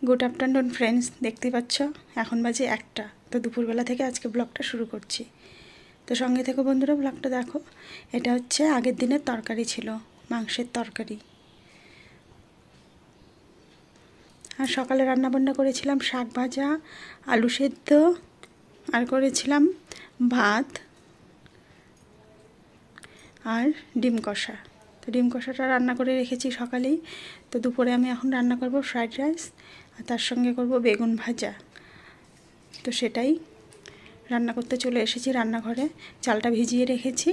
Good afternoon friends, দেখতে পাচ্ছ এখন বাজে 1টা। তো দুপুরবেলা থেকে আজকে ব্লগটা শুরু করছি। তো সঙ্গে থেকে বন্ধুরা ব্লগটা দেখো। এটা হচ্ছে আগের দিনের তরকারি ছিল, মাংসের তরকারি। আর সকালে রান্নাবান্না করেছিলাম শাক ভাজা, আলু সেদ্ধ, আর করেছিলাম ভাত আর ডিম কষা। তো ডিম কষাটা রান্না করে রেখেছি সকালেই। তো দুপুরে আমি এখন রান্না করব ফ্রাইড রাইস, আর তার সঙ্গে করব বেগুন ভাজা। তো সেটাই রান্না করতে চলে এসেছি রান্নাঘরে। চালটা ভিজিয়ে রেখেছি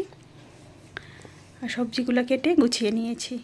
আর সবজিগুলো কেটে গুছিয়ে নিয়েছি।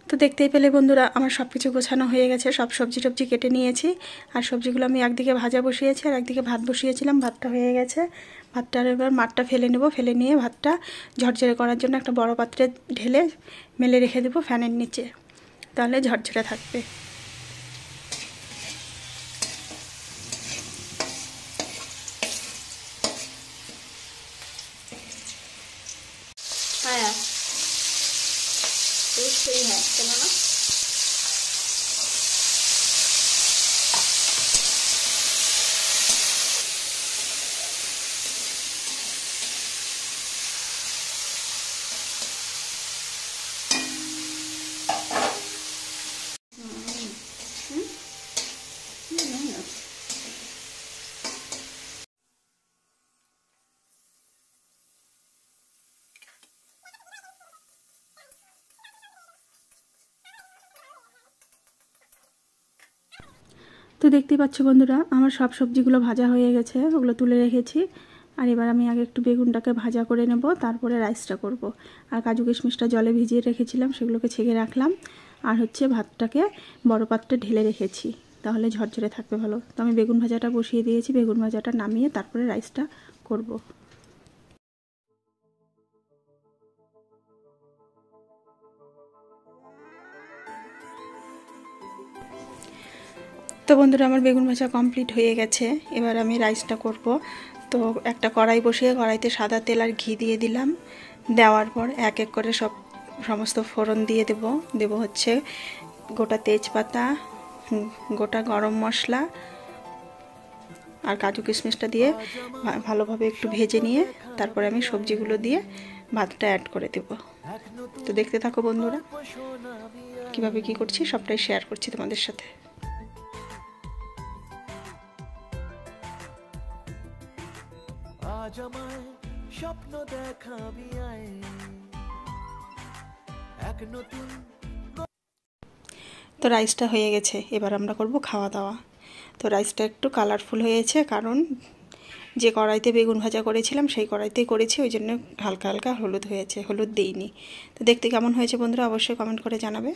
তো দেখতেই পেলে বন্ধুরা, আমার সব কিছু গোছানো হয়ে গেছে। সব সবজি টবজি কেটে নিয়েছি, আর সবজিগুলো আমি একদিকে ভাজা বসিয়েছি আর একদিকে ভাত বসিয়েছিলাম। ভাতটা হয়ে গেছে। ভাতটার এবার মাঠটা ফেলে নেব। ফেলে নিয়ে ভাতটা ঝরঝরে করার জন্য একটা বড় পাত্রে ঢেলে মেলে রেখে দেবো ফ্যানের নিচে, তাহলে ঝরঝরে থাকবে। হ্যাঁ सही है, चलो ना। তো দেখতেই পাচ্ছ বন্ধুরা, আমার সব সবজিগুলো ভাজা হয়ে গেছে, ওগুলো তুলে রেখেছি। আর এবার আমি আগে একটু বেগুনটাকে ভাজা করে নেব, তারপরে রাইসটা করব। আর কাজু কিশমিশটা জলে ভিজিয়ে রেখেছিলাম, সেগুলোকে ছেঁকে রাখলাম। আর হচ্ছে ভাতটাকে বড় পাত্রে ঢেলে রেখেছি, তাহলে ঝরঝরে থাকবে ভালো। তো আমি বেগুন ভাজাটা বসিয়ে দিয়েছি, বেগুন ভাজাটা নামিয়ে তারপরে রাইসটা করব। তো বন্ধুরা, আমার বেগুন ভাজা কমপ্লিট হয়ে গেছে। এবার আমি রাইসটা করব। তো একটা কড়াই বসিয়ে কড়াইতে সাদা তেল আর ঘি দিয়ে দিলাম। দেওয়ার পর এক এক করে সমস্ত ফোড়ন দিয়ে দেব হচ্ছে গোটা তেজপাতা, গোটা গরম মশলা আর কাজু কিশমিশটা দিয়ে ভালোভাবে একটু ভেজে নিয়ে তারপরে আমি সবজিগুলো দিয়ে ভাতটা অ্যাড করে দেব। তো দেখতে থাকো বন্ধুরা, কিভাবে কি করছি সবটাই শেয়ার করছি তোমাদের সাথে। আজ আমায় স্বপ্ন দেখাবি আয় এক নতুন। তো রাইসটা হয়ে গেছে, এবার আমরা করব খাওয়া দাওয়া। তো রাইসটা একটু কালারফুল হয়েছে, কারণ যে কড়াইতে বেগুন ভাজা করেছিলাম সেই কড়াইতেই করেছি, ওই জন্য হালকা হালকা হলুদ হয়েছে, হলুদ দিইনি। তো দেখতে কেমন হয়েছে বন্ধুরা অবশ্যই কমেন্ট করে জানাবে।